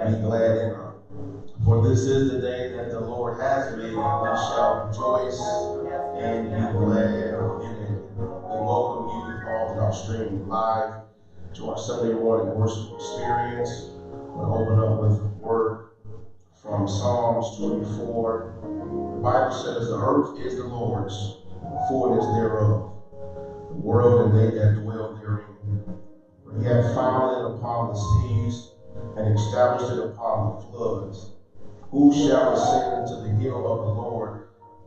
and be glad in her. For this is the day that the Lord has made, and we shall rejoice and be glad in it. We welcome you all that are streaming live to our Sunday morning worship experience. We'll open up with a word from Psalms 24. The Bible says, "The earth is the Lord's, the fullness thereof, the world and they that dwell therein. For he hath founded it upon the seas, and established it upon the floods. Who shall ascend into the hill of the Lord?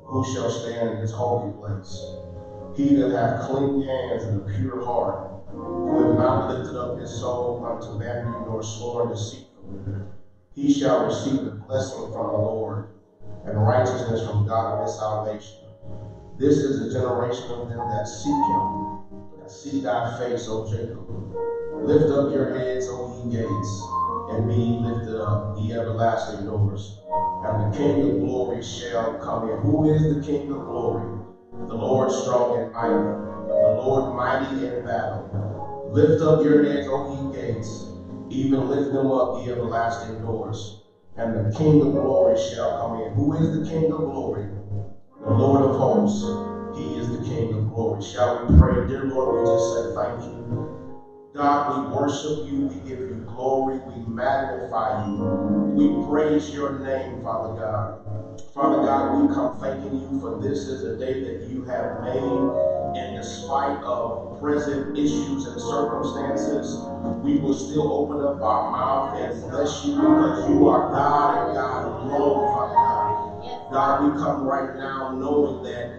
Who shall stand in his holy place? He that hath clean hands and a pure heart, who hath not lifted up his soul unto vanity, nor sworn deceitfully. He shall receive the blessing from the Lord, and righteousness from God of his salvation. This is the generation of them that seek him, that seek thy face, O Jacob. Lift up your heads, O ye gates, and be ye lifted up, ye everlasting doors, and the King of glory shall come in." Who is the King of glory? The Lord strong and mighty, the Lord mighty in battle. Lift up your heads, O ye gates, even lift them up, ye everlasting doors, and the King of glory shall come in. Who is the King of glory? The Lord of hosts. He is the King of glory. Shall we pray? Dear Lord, we just say thank you. God, we worship you, we give you glory, we magnify you, we praise your name, Father God. Father God, we come thanking you for this is a day that you have made, and despite of present issues and circumstances, we will still open up our mouth and bless you because you are God and God alone, Father God. God, we come right now knowing that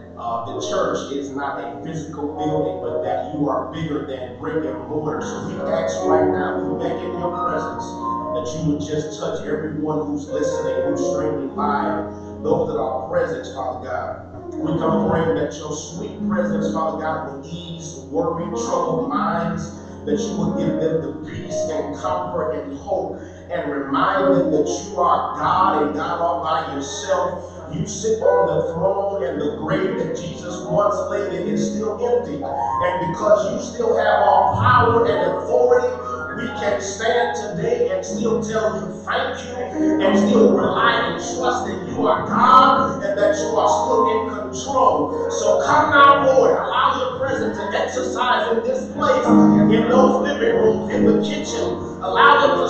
the church is not a physical building, but that you are bigger than brick and mortar. So we ask right now, we beg in your presence that you would just touch everyone who's listening, who's streaming live, those that are present, Father God. We come praying that your sweet presence, Father God, will ease worried, troubled minds, that you will give them the peace and comfort and hope, and remind them that you are God and God all by yourself. You sit on the throne, and the grave that Jesus once laid in is still empty. And because you still have all power and authority, we can stand today and still tell you thank you, and still rely and trust that you are God and that you are still in control. So come now, Lord, allow your presence to exercise in this place, in those living rooms, in the kitchen. Allow them to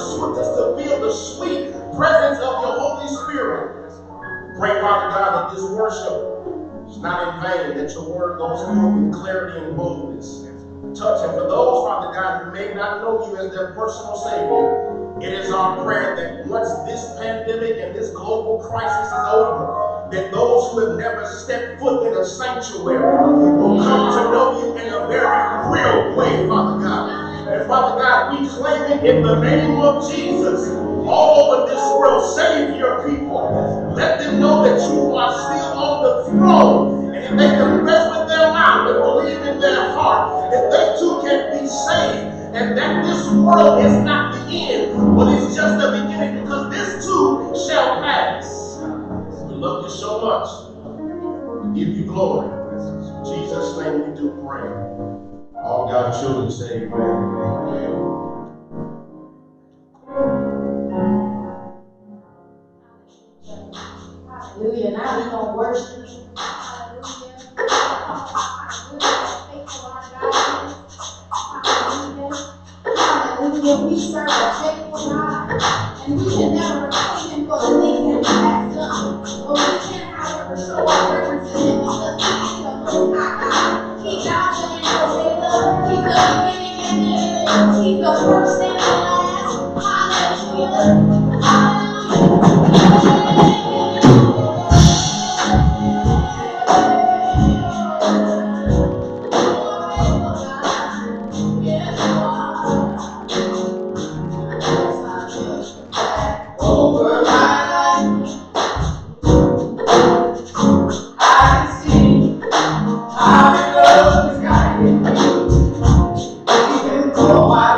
feel the sweet presence of your Holy Spirit. Pray, Father God, that this worship is not in vain, that your word goes through with clarity and boldness. Touch him. For those, Father God, who may not know you as their personal Savior, it is our prayer that once this pandemic and this global crisis is over, that those who have never stepped foot in a sanctuary will come to know you in a very real way, Father God. And Father God, we claim it in the name of Jesus. All over this world, save your people. Let them know that you are still on the throne. And if they confess with their mouth and believe in their heart, that they too can be saved. And that this world is not the end, but it's just the beginning, because this too shall pass. We love you so much. We give you glory. In Jesus' name we do pray. All God's children say amen. Amen. Hallelujah. Now we're going to worship. Hallelujah. Hallelujah. Faithful our God is. Hallelujah. Hallelujah. We serve a faithful God, and we should never repay him for the things that he has done. But we can, however, show our reverence to him because he is the most high God. He's Alpha and Omega. He's the beginning and the end. He's the first and the last. Hallelujah. Hallelujah. Even though I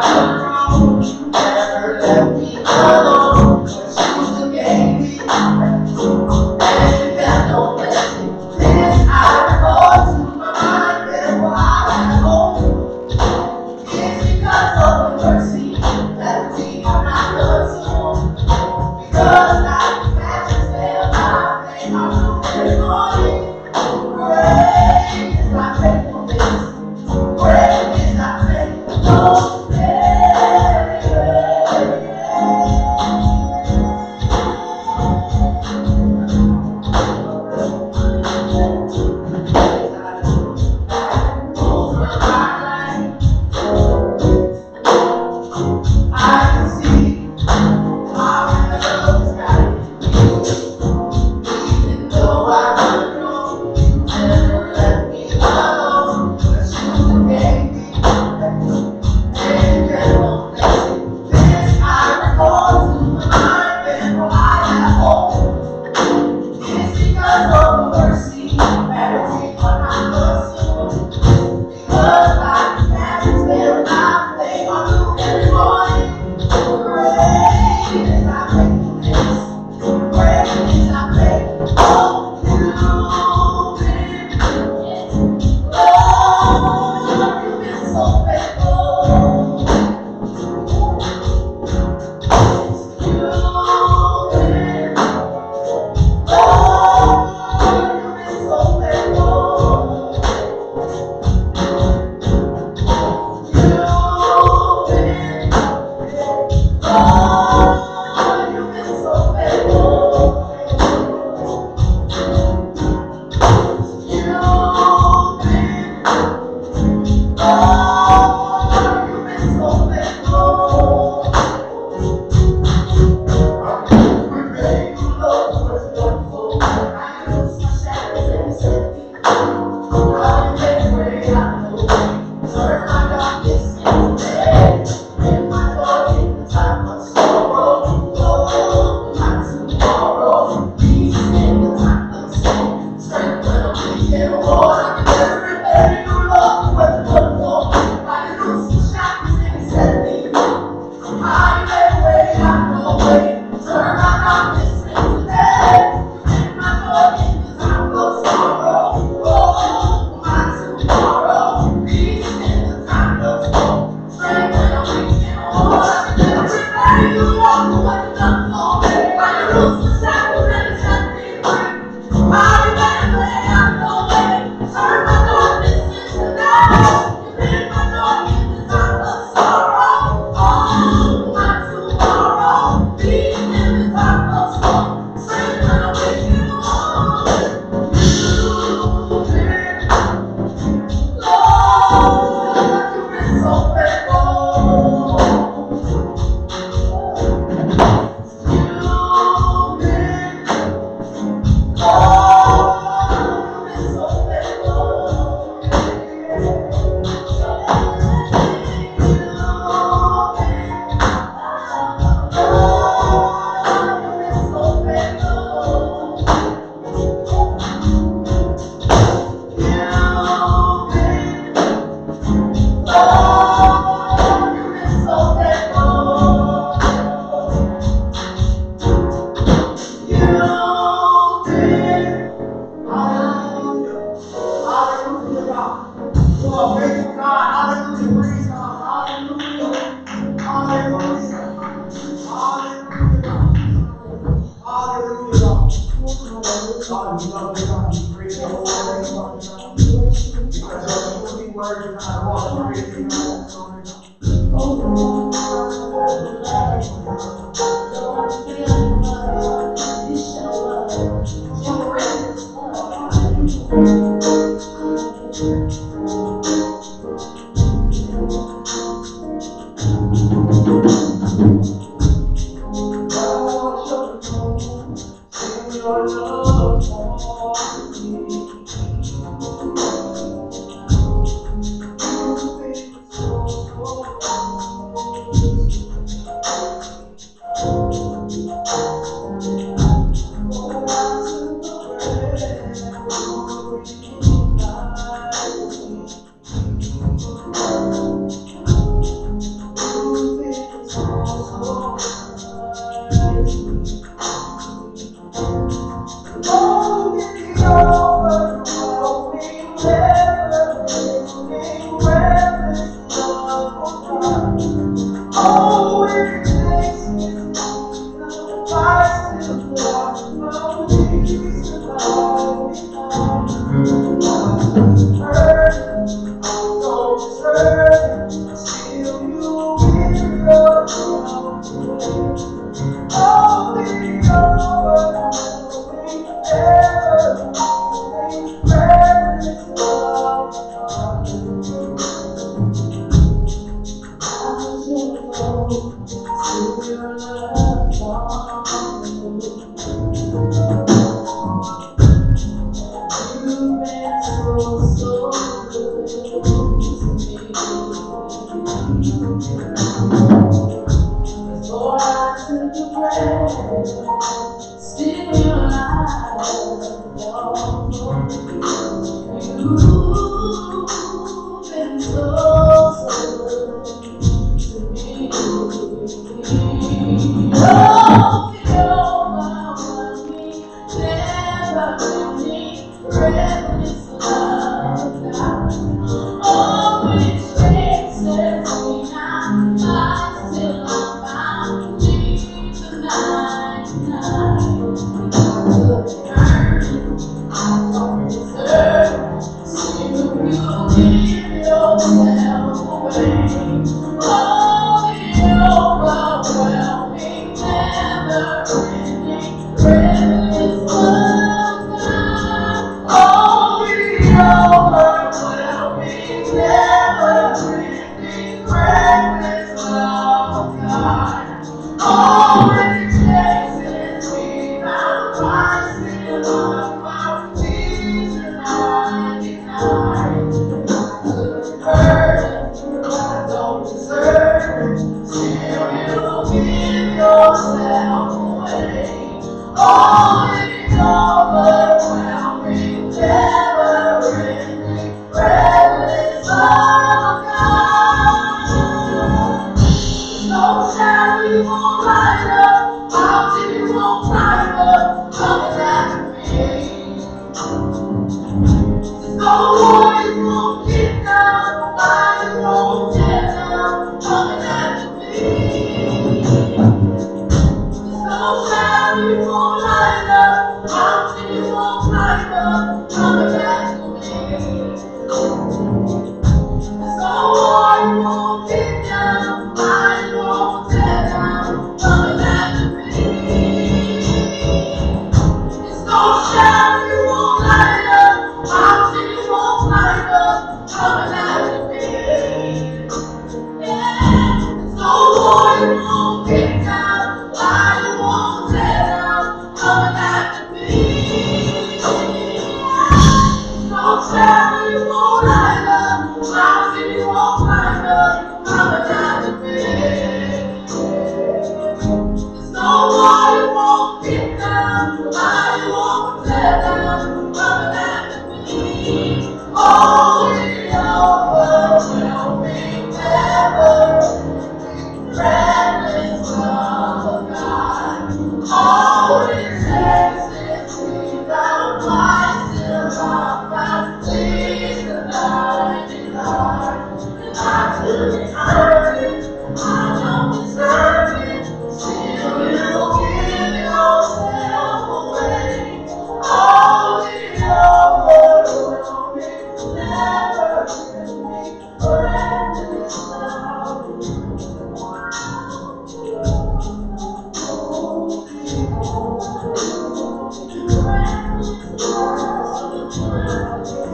Oh, the overwhelming, never you won't light up, mountain you won't climb up, coming after me. No war you won't get down, fire you won't tear down, coming after me. No shadow you won't light up, mountain you won't climb up, coming after me. No war you won't get down, fire you won't tear down, coming after me. No shadow you won't light up, mountain you won't climb up, coming after me. Yeah. No war you won't get down, fire you won't tear down, coming after me. No shadow you won't light up, mountain you won't climb up, coming after me. No war you won't get down, fire you won't tear down, coming after me. Oh, the overwhelming never reckless love of God. All it takes is without twice in a rock, I please the blinding heart. And I couldn't earn it, I don't deserve it. Still you give yourself away. Oh, the overwhelming, never-ending, reckless love.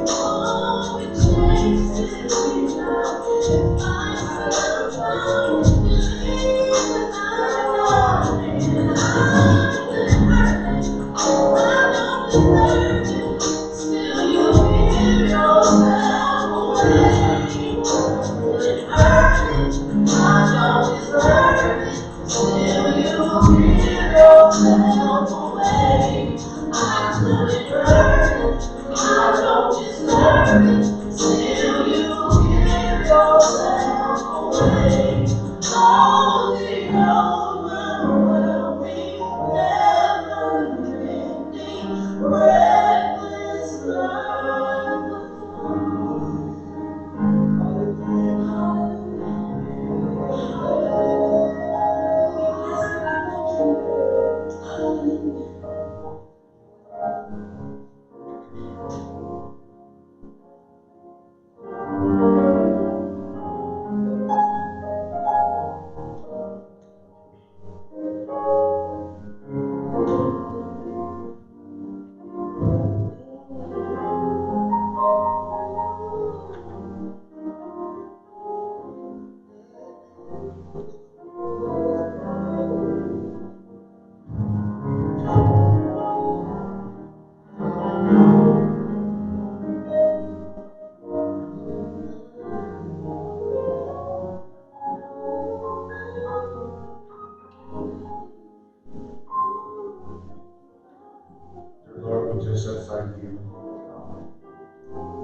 Oh, it chases me down. If I settle down, believe that I'm lying. I couldn't hurt it. I don't deserve it. Still you give yourself away. Couldn't hurt it. I don't deserve it. Still you give yourself away. I couldn't hurt it. I don't deserve it. Still you give yourself away. Oh, the overwhelming, never-ending, reckless love. Dear Lord, we just say thank you.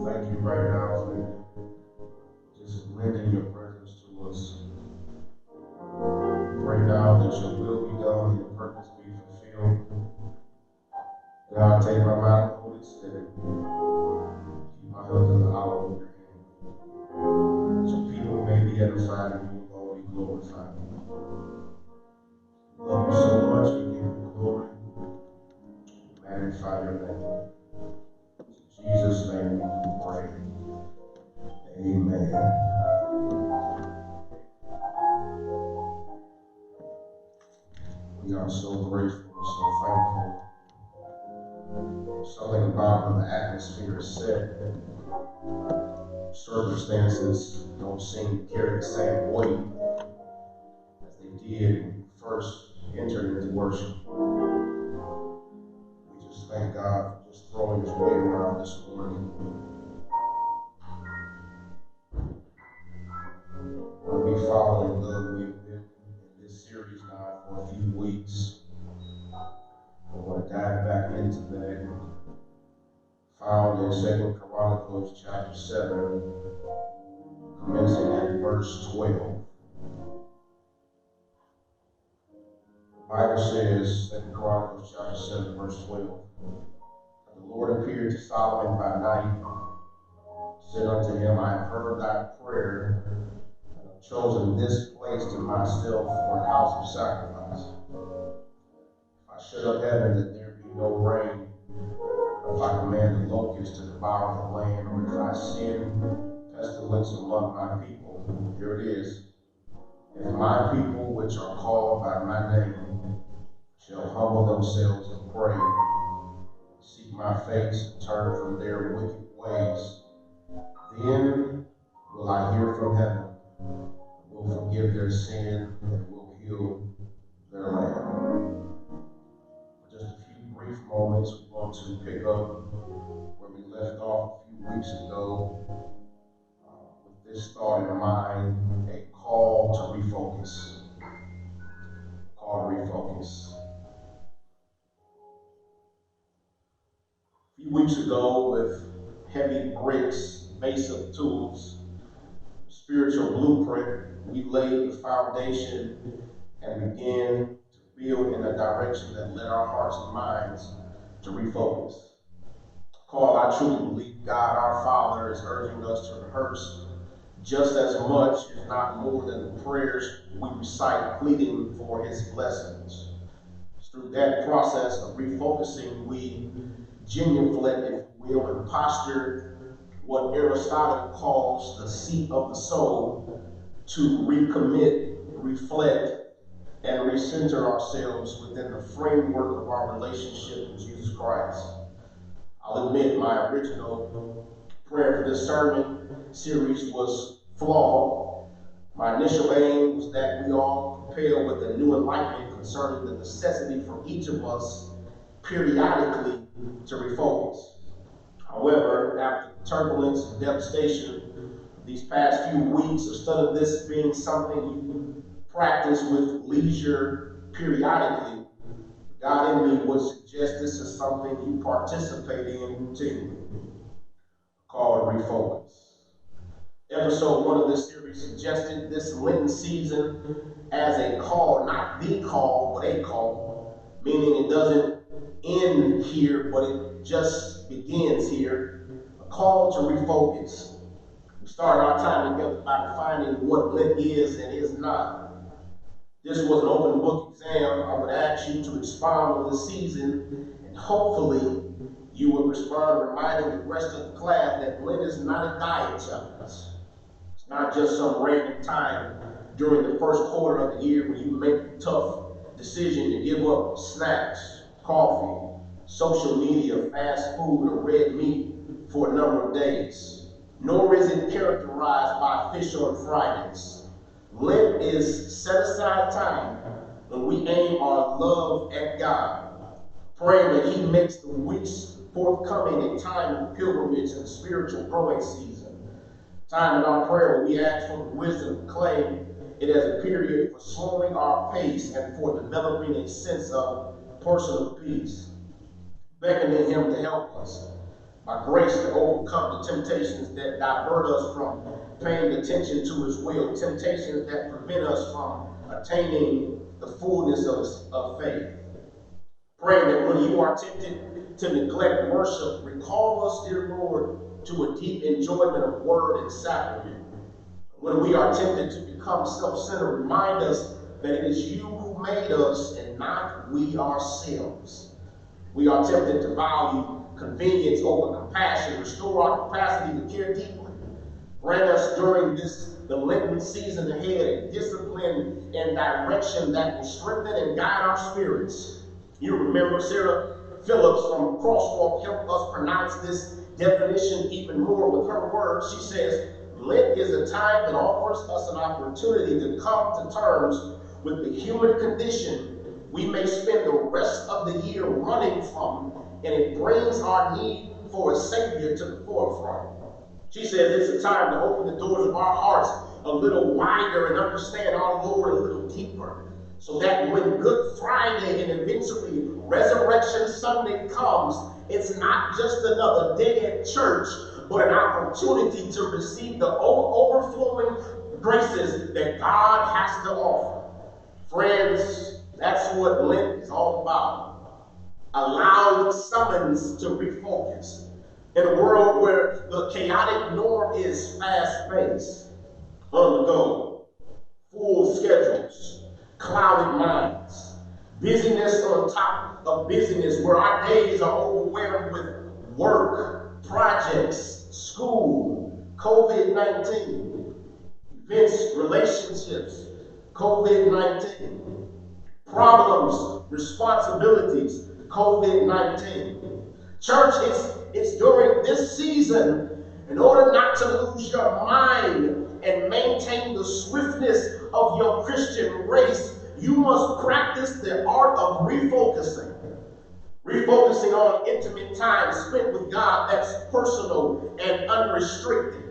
Thank you right now for just lending your presence to us. Pray now that your will be done and your purpose be fulfilled. God, take my mouth, hold it steady. Keep my health in the hollow of your hand. So people may be edified and you will be glorified. We love you so much, we give you glory. We magnify your name. In Jesus' name we do pray. Amen. We are so grateful, so thankful. Something about when the atmosphere is set, circumstances don't seem to carry the same weight as they did when we first entered into worship. We just thank God for just throwing his weight around this morning. We'll be following Blvd. We've been in this series now for a few weeks. I want to dive back into that. Found in 2 Chronicles chapter 7, commencing at verse 12. Bible says, 2 Chronicles chapter 7, verse 12, the Lord appeared to Solomon by night, said unto him, I have heard thy prayer, and have chosen this place to myself for a house of sacrifice. If I shut up heaven that there be no rain, or if I command the locusts to devour the land, or if I send pestilence among my people, here it is, if my people which are called by my name shall humble themselves and pray, seek my face, and turn from their wicked ways, then will I hear from heaven, will forgive their sin, and will heal their land. For just a few brief moments, we want to pick up where we left off a few weeks ago with this thought in mind, a call to refocus. Call to refocus. A few weeks ago, with heavy bricks, basic tools, spiritual blueprint, we laid the foundation and began to build in a direction that led our hearts and minds to refocus. Call, I truly believe God our Father is urging us to rehearse just as much, if not more, than the prayers we recite pleading for his blessings. Through that process of refocusing, we genuflect, if you will, and posture what Aristotle calls the seat of the soul to recommit, reflect, and recenter ourselves within the framework of our relationship with Jesus Christ. I'll admit my original prayer for this sermon series was flawed. My initial aim was that we all propel with a new enlightenment concerning the necessity for each of us periodically to refocus. However, after the turbulence and devastation of these past few weeks, instead of this being something you practice with leisure periodically, God in me would suggest this is something you participate in routinely, called refocus. Episode 1 of this series suggested this Lenten season as a call, not the call, but a call, meaning it doesn't end here, but it just begins here. A call to refocus. We start our time together by defining what Lent is and is not. This was an open book exam. I would ask you to expound on the season, and hopefully you would respond reminding the rest of the class that Lent is not a diet challenge. It's not just some random time during the first quarter of the year when you make the tough decision to give up snacks, coffee, social media, fast food, or red meat for a number of days. Nor is it characterized by fish on Fridays. Lent is set aside time when we aim our love at God, praying that he makes the weeks forthcoming a time of pilgrimage and spiritual growing season. Time in our prayer when we ask for the wisdom to claim it as a period for slowing our pace and for developing a sense of personal peace, beckoning him to help us by grace to overcome the temptations that divert us from paying attention to his will, temptations that prevent us from attaining the fullness of faith. Praying that when you are tempted to neglect worship, recall us, dear Lord, to a deep enjoyment of word and sacrament. When we are tempted to become self-centered, remind us that it is you who made us and not we ourselves. We are tempted to value convenience over compassion, restore our capacity to care deeply. Grant us during the Lenten season ahead a discipline and direction that will strengthen and guide our spirits. You remember Sarah Phillips from Crosswalk helped us pronounce this definition even more with her words. She says, Lent is a time that offers us an opportunity to come to terms with the human condition we may spend the rest of the year running from, and it brings our need for a Savior to the forefront. She says it's a time to open the doors of our hearts a little wider and understand our Lord a little deeper, so that when Good Friday and eventually Resurrection Sunday comes, it's not just another day at church, but an opportunity to receive the overflowing graces that God has to offer. Friends, That's what Lent is all about. A loud summons to refocus. In a world where the chaotic norm is fast-paced, on the go, full schedules, clouded minds, busyness on top of busyness, where our days are overwhelmed with work, projects, school, COVID-19, events, relationships, COVID-19, problems, responsibilities, COVID-19. Church, it's during this season, in order not to lose your mind and maintain the swiftness of your Christian race, you must practice the art of refocusing. Refocusing on intimate time spent with God that's personal and unrestricted.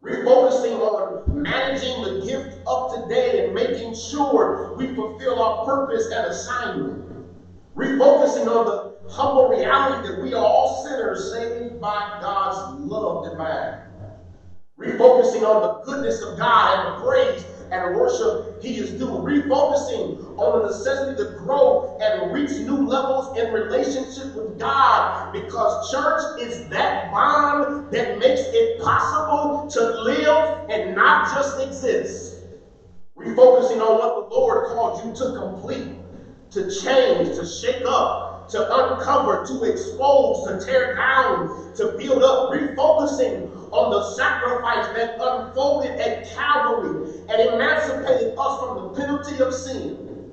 Refocusing on managing the gift of today and making sure we fulfill our purpose and assignment. Refocusing on the humble reality that we are all sinners saved by God's love divine. Refocusing on the goodness of God and the praise and worship He is due. Refocusing on the necessity to grow and reach new levels in relationship with God, because church is that bond that makes it possible to live and not just exist. Refocusing on what the Lord called you to complete, to change, to shake up, to uncover, to expose, to tear down, to build up. Refocusing on the sacrifice that unfolded at Calvary and emancipated us from the penalty of sin.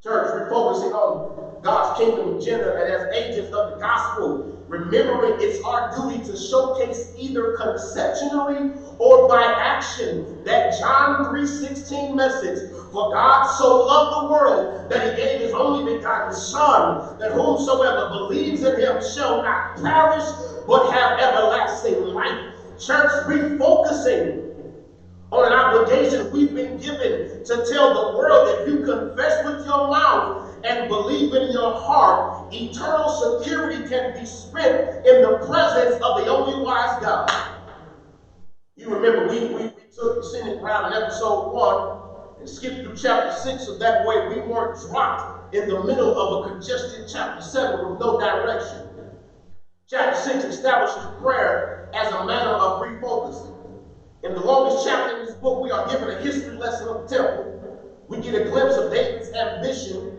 Church, refocusing on God's kingdom agenda and as agents of the gospel, remembering it's our duty to showcase either conceptually or by action that John 3:16 message. For God so loved the world that He gave His only begotten Son, that whomsoever believes in Him shall not perish but have everlasting life. Church, refocusing on an obligation we've been given to tell the world that if you confess with your mouth and believe in your heart, eternal security can be spent in the presence of the only wise God. You remember we took the scenic route in episode 1 and skipped through chapter 6, so that way we weren't dropped in the middle of a congested chapter 7 with no direction. Chapter 6 establishes prayer as a manner of refocusing. In the longest chapter in this book, we are given a history lesson of the temple. We get a glimpse of David's ambition.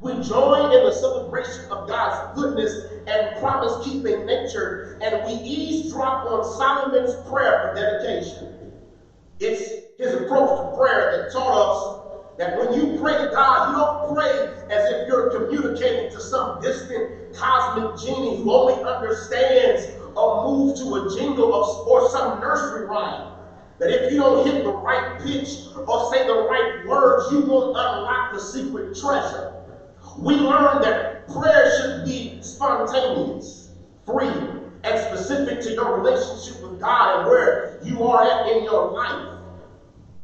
We join in the celebration of God's goodness and promise-keeping nature, and we eavesdrop on Solomon's prayer for dedication. It's his approach to prayer that taught us that when you pray to God, you don't pray as if you're communicating to some distant cosmic genie who only understands a move to a jingle or some nursery rhyme. That if you don't hit the right pitch or say the right words, you won't unlock the secret treasure. We learn that prayer should be spontaneous, free, and specific to your relationship with God and where you are at in your life.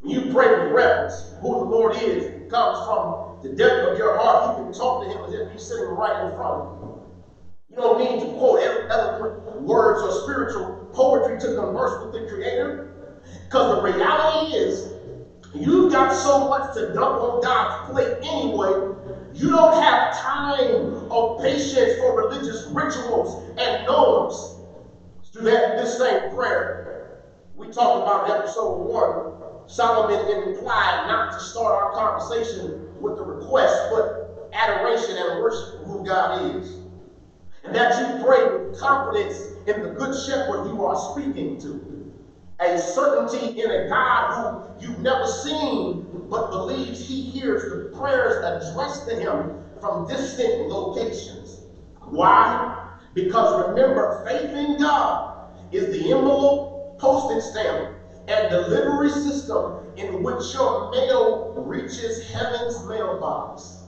When you pray with reverence, who the Lord is, it comes from the depth of your heart. You can talk to Him as if He's sitting right in front of you. You don't need to quote eloquent words or spiritual poetry to converse with the Creator, because the reality is you've got so much to dump on God's plate anyway. You don't have time or patience for religious rituals and norms. Through this same prayer we talked about in episode 1, Solomon implied not to start our conversation with the request, but adoration and worship of who God is. And that you pray with confidence in the good shepherd you are speaking to. A certainty in a God who you've never seen, but believes He hears the prayers addressed to Him from distant locations. Why? Because remember, faith in God is the envelope, postage stamp, and delivery system in which your mail reaches heaven's mailbox.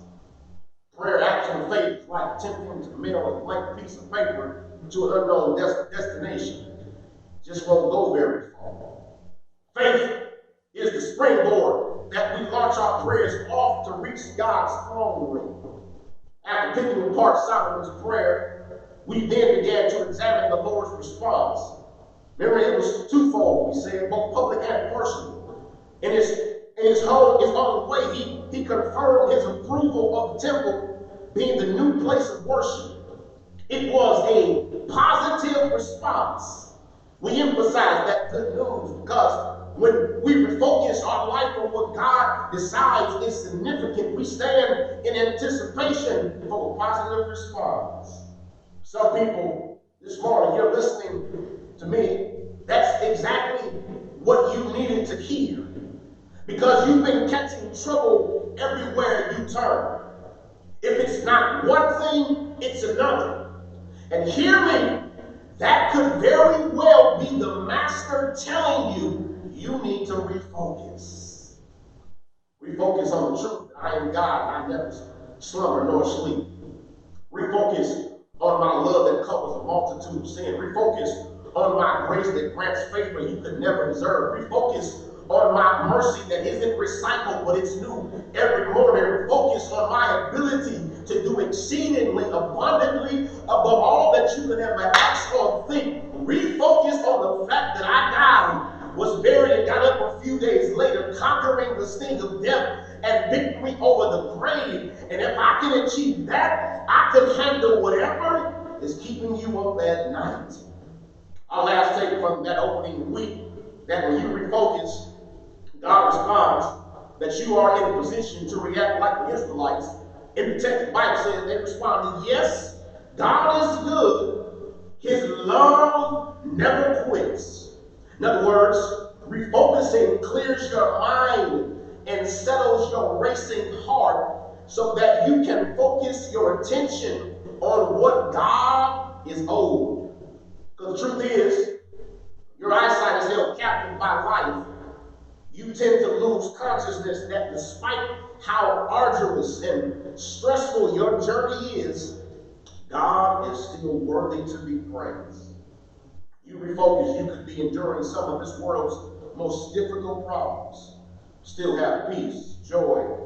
Prayer, action, and faith is like attempting to mail a blank piece of paper to an unknown destination. Just won't go very far. Faith is the springboard that we launch our prayers off to reach God's throne room. After picking apart Solomon's prayer, we then began to examine the Lord's response. Remember, it was twofold, we said, both public and personal. In His In his own way, he confirmed his approval of the temple being the new place of worship. It was a positive response. We emphasize that good news because when we refocus our life on what God decides is significant, we stand in anticipation for a positive response. Some people this morning, you're listening to me, that's exactly what you needed to hear. Because you've been catching trouble everywhere you turn. If it's not one thing, it's another. And hear me, that could very well be the master telling you, you need to refocus. Refocus on the truth. I am God. I never slumber nor sleep. Refocus on my love that covers a multitude of sin. Refocus on my grace that grants favor you could never deserve. Refocus on my mercy that isn't recycled, but it's new every morning. Refocus on my ability to do exceedingly abundantly above all that you could ever ask or think. Refocus on the fact that I died, was buried, and got up a few days later, conquering the sting of death and victory over the grave. And if I can achieve that, I can handle whatever is keeping you up at night. Our last take from that opening week, that when you refocus, God responds that you are in a position to react like the Israelites. In the text, the Bible says they responded, yes, God is good. His love never quits. In other words, refocusing clears your mind and settles your racing heart so that you can focus your attention on what God is owed. Because the truth is, your eyesight is held captive by life. You tend to lose consciousness that despite how arduous and stressful your journey is, God is still worthy to be praised. You refocus, you could be enduring some of this world's most difficult problems, still have peace, joy,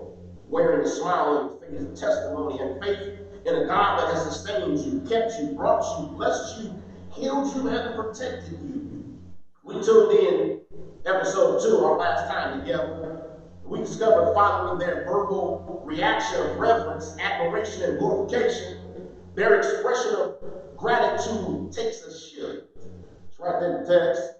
wearing a smile on your face, testimony, and faith in a God that has sustained you, kept you, brought you, blessed you, healed you, and protected you. We tuned in episode 2, our last time together. We discovered following their verbal reaction of reverence, admiration, and glorification, their expression of gratitude takes a shift. It's right there in the text.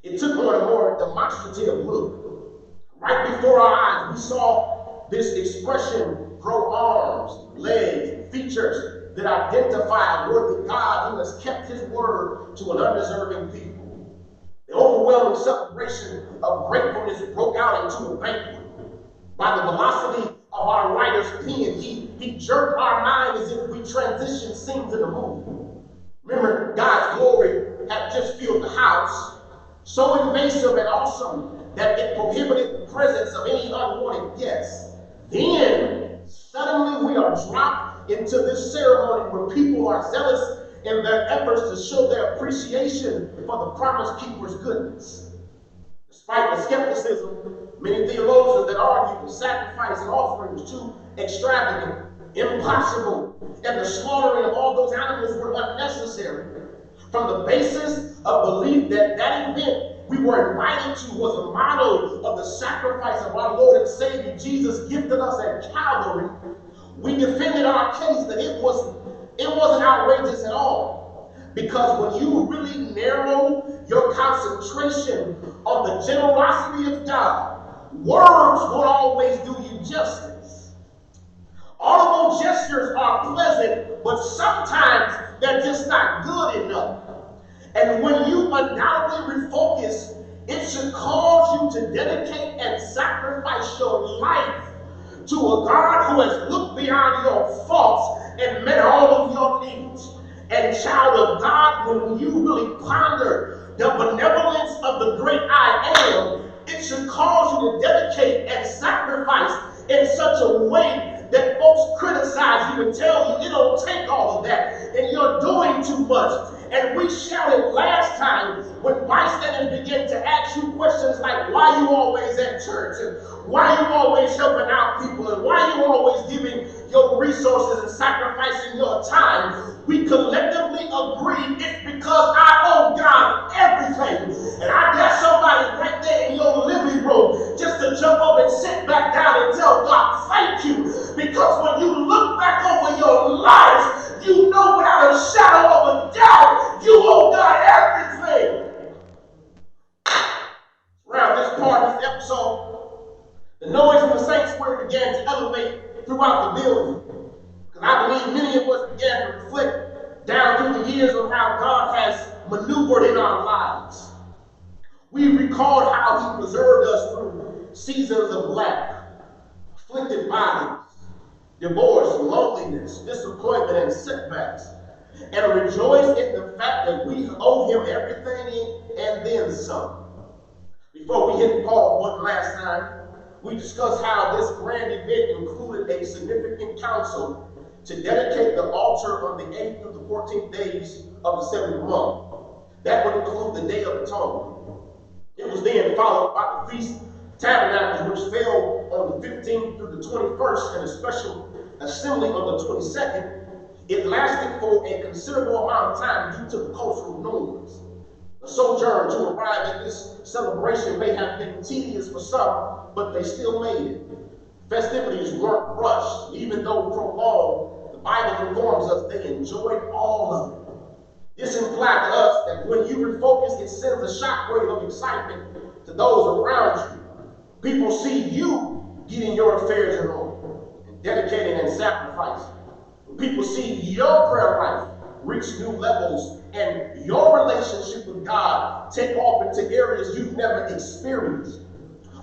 It took on a more demonstrative look. Right before our eyes, we saw this expression grow arms, legs, features that identify a worthy God who has kept his word to an undeserving people. The overwhelming celebration of gratefulness broke out into a banquet. By the velocity of our writer's pen, he jerked our mind as if we transitioned scenes in a movie. Remember, God's glory had just filled the house, so invasive and awesome that it prohibited the presence of any unwanted guests. Then, suddenly we are dropped into this ceremony where people are zealous in their efforts to show their appreciation for the promise keeper's goodness. Despite the skepticism, many theologians that argue the sacrifice and offerings too extravagant, impossible, and the slaughtering of all those animals were unnecessary. From the basis of belief that that event we were invited to was a model of the sacrifice of our Lord and Savior Jesus gifted us at Calvary, we defended our case that it wasn't outrageous at all. Because when you really narrow your concentration on the generosity of God, words won't always do you justice. Audible gestures are pleasant, but sometimes they're just not good enough. And when you undoubtedly refocus, it should cause you to dedicate and sacrifice your life to a God who has looked beyond your faults and met all of your needs. And child of God, when you really ponder the benevolence of the great I am, it should cause you to dedicate and sacrifice in such a way that folks criticize you and tell you it don't take all of that and you're doing too much. And we shouted last time when bystanders began to ask you questions like, why you always at church, and why you always helping out people, and why you always giving your resources resources and sacrificing your time, we collectively agree it's because I owe God everything. And I got somebody right there in your living room just to jump up and sit back down and tell God thank you. Because when you look back over your life, you know without a shadow of a doubt, you owe God everything. Around this part of this episode, the noise from the sanctuary began to elevate throughout the building. Because I believe many of us began to reflect down through the years on how God has maneuvered in our lives. We recalled how he preserved us through seasons of lack, afflicted bodies, divorce, loneliness, disappointment, and setbacks, and rejoiced in the fact that we owe him everything and then some. Before we hit pause one last time, we discussed how this grand event included a significant council to dedicate the altar on the 8th through the 14th days of the 7th month. That would include the Day of Atonement. It was then followed by the Feast of Tabernacles, which fell on the 15th through the 21st, and a special assembly on the 22nd. It lasted for a considerable amount of time due to the cultural norms. The sojourn to arrive at this celebration may have been tedious for some, but they still made it. Festivities weren't rushed, even though prolonged. The Bible informs us they enjoyed all of it. This implied to us that when you refocus, it sends a shockwave of excitement to those around you. People see you getting your affairs in order and dedicating and sacrificing. When people see your prayer life reach new levels and your relationship with God take off into areas you've never experienced.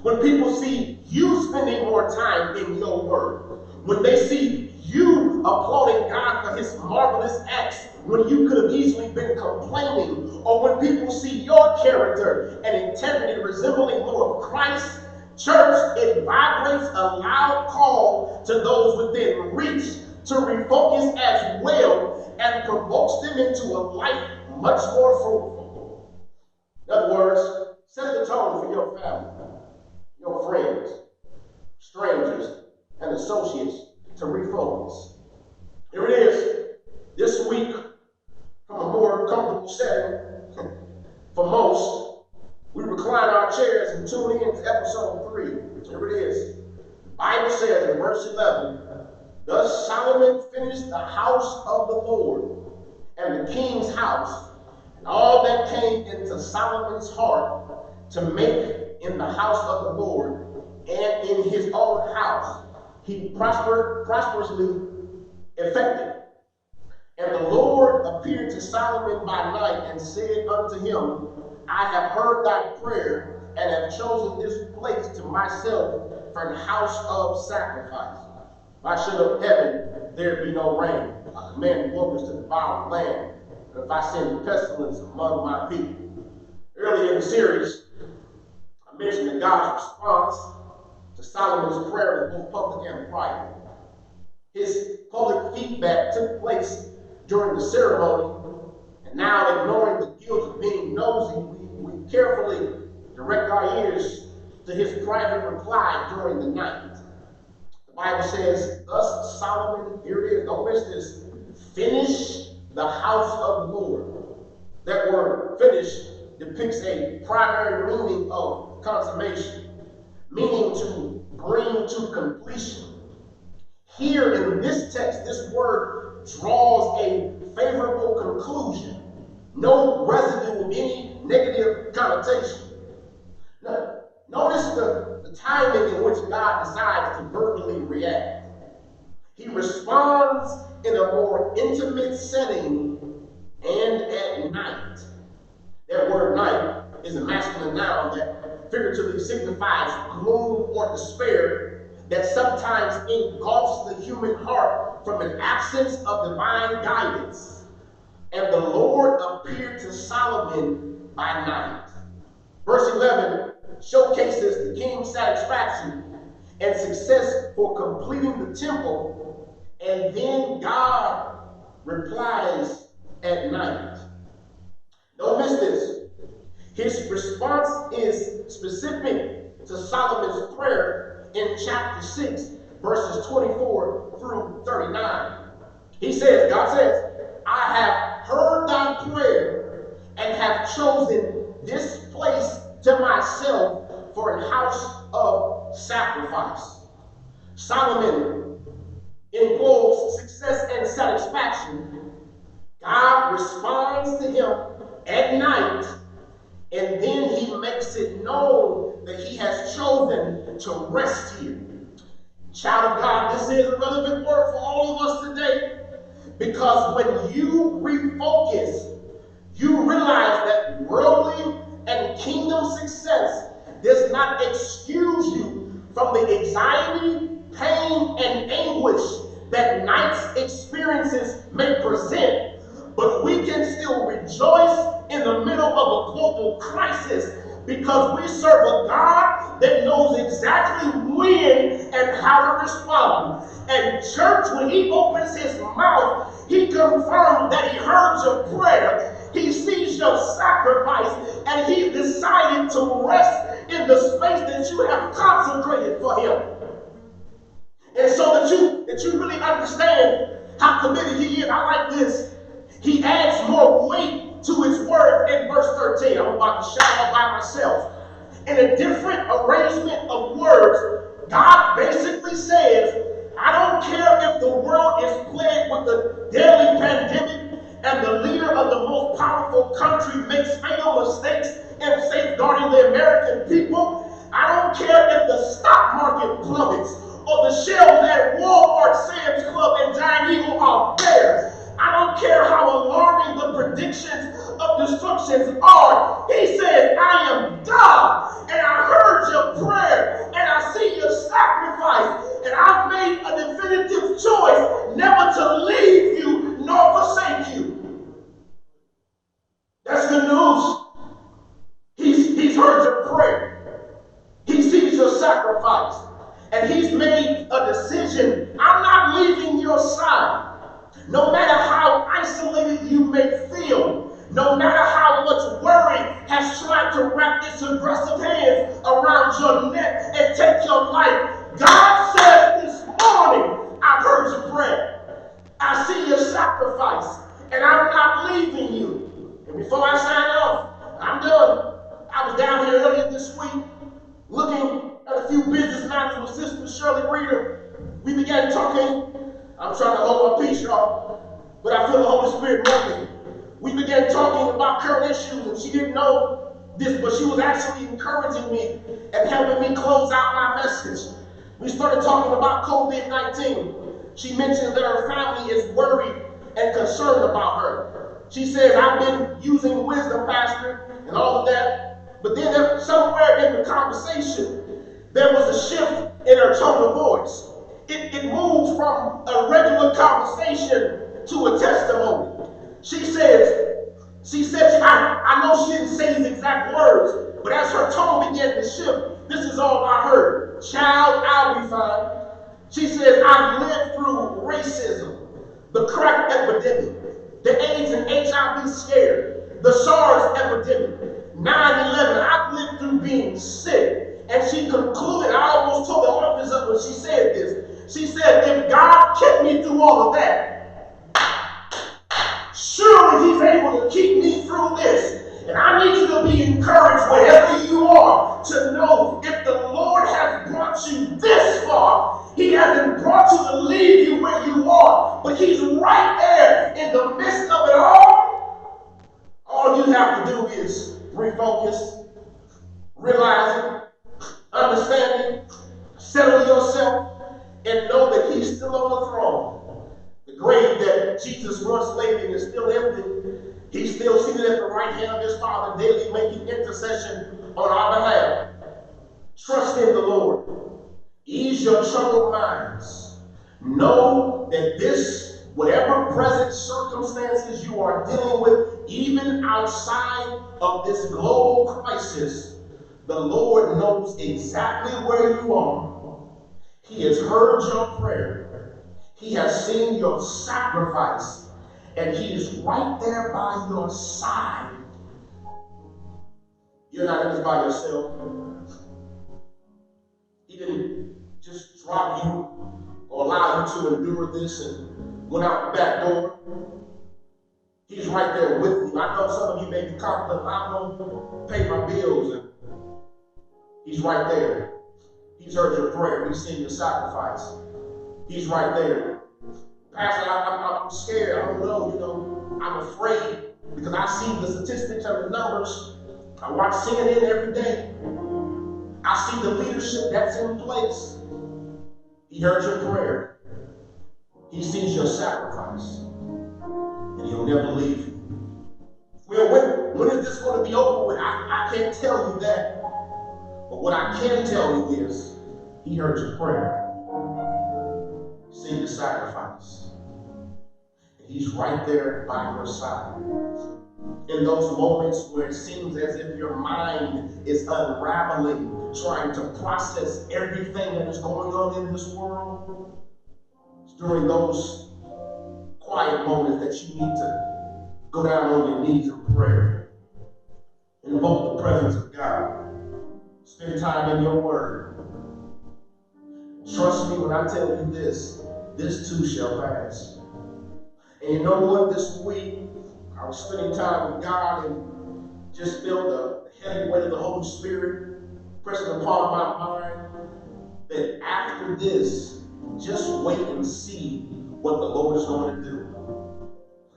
When people see you spending more time in your word. When they see you applauding God for his marvelous acts when you could have easily been complaining. Or when people see your character and integrity resembling more of Christ, church, it vibrates a loud call to those within reach to refocus as well and provokes them into a life much more fruitful. In other words, set the tone for your family, your friends, strangers, and associates to refocus. Here it is, this week, from a more comfortable setting. For most, we recline our chairs and tune in to episode 3. Here it is. The Bible says in verse 11, thus Solomon finished the house of the Lord and the king's house, and all that came into Solomon's heart to make in the house of the Lord and in his own house. He prosperously effected. And the Lord appeared to Solomon by night and said unto him, I have heard thy prayer and have chosen this place to myself for an house of sacrifice. If I shut up heaven, there be no rain. I command locusts to devour the land. And if I send pestilence among my people. Earlier in the series, I mentioned that God's response to Solomon's prayer was both public and private. His public feedback took place during the ceremony, and now, ignoring the guilt of being nosy, we carefully direct our ears to his private reply during the night. The Bible says, thus Solomon, here it is, don't miss this, finish the house of the Lord. That word finish depicts a primary meaning of consummation, meaning to bring to completion. Here in this text, this word draws a favorable conclusion. No residue of any negative connotation. Now, notice the timing in which God decides to verbally react. He responds in a more intimate setting and at night. That word night is a masculine noun that figuratively signifies gloom or despair that sometimes engulfs the human heart from an absence of divine guidance. And the Lord appeared to Solomon by night. Verse 11 showcases the king's satisfaction and success for completing the temple, and then God replies at night. Don't miss this. His response is specific to Solomon's prayer in chapter 6 verses 24 through 39. He says, God says, I have heard thy prayer and have chosen this place to myself for an house of sacrifice. Solomon, in quotes, success and satisfaction, God responds to him at night, and then he makes it known that he has chosen to rest here. Child of God, this is a relevant word for all of us today, because when you refocus, you realize that worldly and kingdom success does not excuse you from the anxiety, pain, and anguish that night's experiences may present. But we can still rejoice in the middle of a global crisis because we serve a God that knows exactly when and how to respond. And church, when he opens his mouth, he confirms that he heard your prayer. He sees your sacrifice, and he decided to rest in the space that you have consecrated for him. And so that you really understand how committed he is. I like this. He adds more weight to his word in verse 13. I'm about to shout out by myself. In a different arrangement of words, God basically says, I don't care if the world is plagued with a deadly pandemic and the leader of the most powerful country makes fatal mistakes in safeguarding the American people. I don't care if the stock market plummets or the shelves at Walmart, Sam's Club, and Giant Eagle are bare. I don't care how alarming the predictions of destructions are. He says, I am God, and I heard your prayer, and I see your sacrifice, and I've made a definitive choice never to leave you nor forsake you. That's good news. He's heard your prayer. He sees your sacrifice, and he's made a decision. I'm not leaving your side. No matter how isolated you may feel, no matter how much worry has tried to wrap its aggressive hands around your neck and take your life, God says this morning, I've heard your prayer. I see your sacrifice, and I'm not leaving you. And before I sign off, I'm done. I was down here earlier this week looking at a few business matters with Sister Shirley Reader. We began talking. I'm trying to hold my peace, y'all, but I feel the Holy Spirit moving. We began talking about current issues, and she didn't know this, but she was actually encouraging me and helping me close out my message. We started talking about COVID-19. She mentioned that her family is worried and concerned about her. She says, I've been using wisdom, Pastor, and all of that. But then somewhere in the conversation, there was a shift in her tone of voice. It moved from a regular conversation to a testimony. She said, I know she didn't say these exact words, but as her tone began to shift, this is all I heard. Child, I'll be fine. She says, I've lived through racism, the crack epidemic, the AIDS and HIV scare, the SARS epidemic, 9/11. I've lived through being sick. And she concluded, I almost told the office up when she said this. She said, if God kept me through all of that, surely he's able to keep me through this. And I need you to be encouraged wherever you are to know if the Lord has brought you this far, he hasn't brought you to leave you where you are, but he's right there in the midst of it all. All you have to do is refocus, realize it, understand it, settle yourself, and know that he's still on the throne. The grave that Jesus once laid in is still empty. He's still seated at the right hand of his Father, daily making intercession on our behalf. Trust in the Lord. Ease your troubled minds. Know that this, whatever present circumstances you are dealing with, even outside of this global crisis, the Lord knows exactly where you are. He has heard your prayer. He has seen your sacrifice. And he is right there by your side. You're not in this by yourself. He didn't just drop you or allow you to endure this and went out the back door. He's right there with you. I know some of you may be confident, I'm going to pay my bills, and he's right there. He's heard your prayer. He's seen your sacrifice. He's right there. Pastor, I'm scared. I don't know. I'm afraid because I see the statistics and the numbers. I watch CNN every day. I see the leadership that's in place. He heard your prayer. He sees your sacrifice. And he'll never leave you. Well, when is this going to be over with? I can't tell you that. But what I can tell you is, he heard your prayer. See the sacrifice. And he's right there by your side. In those moments where it seems as if your mind is unraveling, trying to process everything that is going on in this world, it's during those quiet moments that you need to go down on your knees in prayer. Invoke the presence of God. Spend time in your word. Trust me when I tell you this too shall pass. And you know what? This week, I was spending time with God and just felt the heavy weight of the Holy Spirit pressing upon my mind that after this, just wait and see what the Lord is going to do.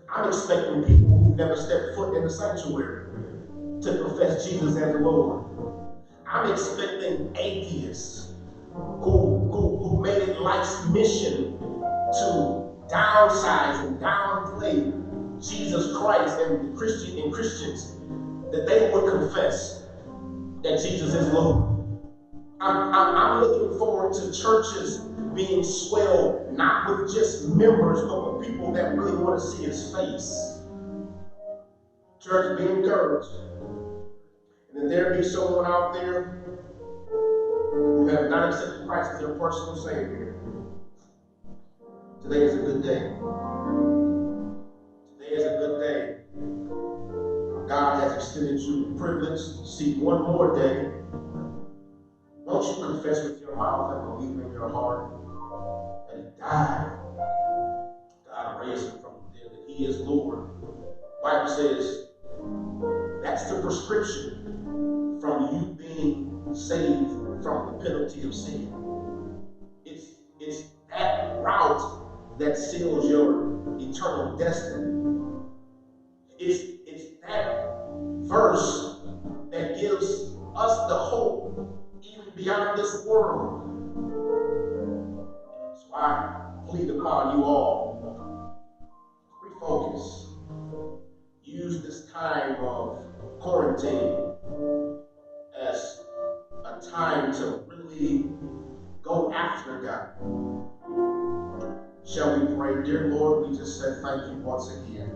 I'm expecting people who've never stepped foot in the sanctuary to profess Jesus as the Lord. I'm expecting atheists who made it life's mission to downsize and downplay Jesus Christ and Christians, that they would confess that Jesus is Lord. I'm looking forward to churches being swelled, not with just members, but with people that really want to see his face. Church, be encouraged. And if there be someone out there who have not accepted Christ as their personal Savior, today is a good day. Today is a good day. God has extended you the privilege to see one more day. Won't you confess with your mouth and believe in your heart that he died? God raised him from the dead, that he is Lord. The Bible says that's the prescription from you being saved from the penalty of sin. It's that route that seals your eternal destiny. It's that verse that gives us the hope even beyond this world. So I plead upon you all, refocus. Use this time of quarantine as a time to really go after God. Shall we pray? Dear Lord, we just said thank you once again.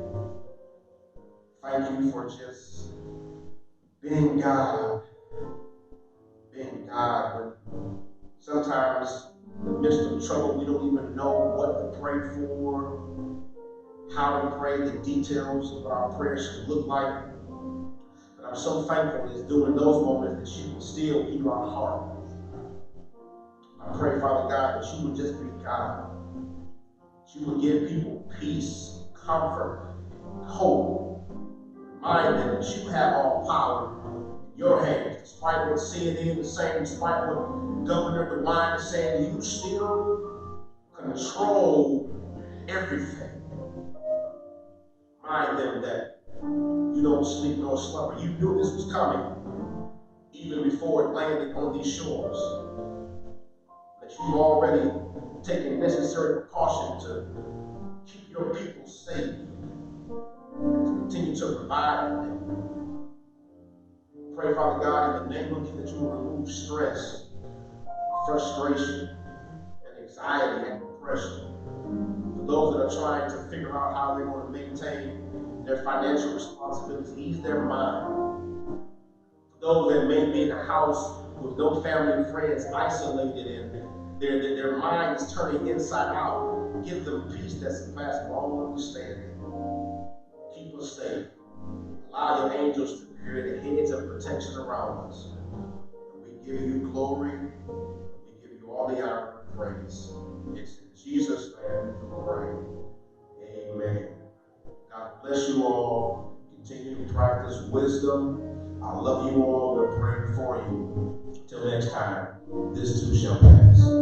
Thank you for just being God. Being God. When sometimes in the midst of trouble, we don't even know what to pray for, how to pray, the details of what our prayers should look like. But I'm so thankful it's during those moments that you can still hear our heart. I pray, Father God, that you would just be God. That you would give people peace, comfort, hope. Remind them that you have all power in your hands. Despite what CNN is saying, despite what Governor DeWine is saying, you still control everything. Remind them that you don't sleep nor slumber. You knew this was coming even before it landed on these shores. That you've already taken necessary precaution to keep your people safe and to continue to provide for them. Pray, Father God, in the name of you, that you will remove stress, frustration, and anxiety and depression. For those that are trying to figure out how they want to maintain their financial responsibilities, ease their mind. For those that may be in a house with no family and friends, isolated, and their mind is turning inside out, give them peace that surpasses all understanding. Keep us safe. Allow your angels to create a hedge of protection around us. And we give you glory. We give you all the honor. praise. It's in Jesus' name we pray. Amen. God bless you all. Continue to practice wisdom. I love you all. We're praying for you. Till next time, this too shall pass.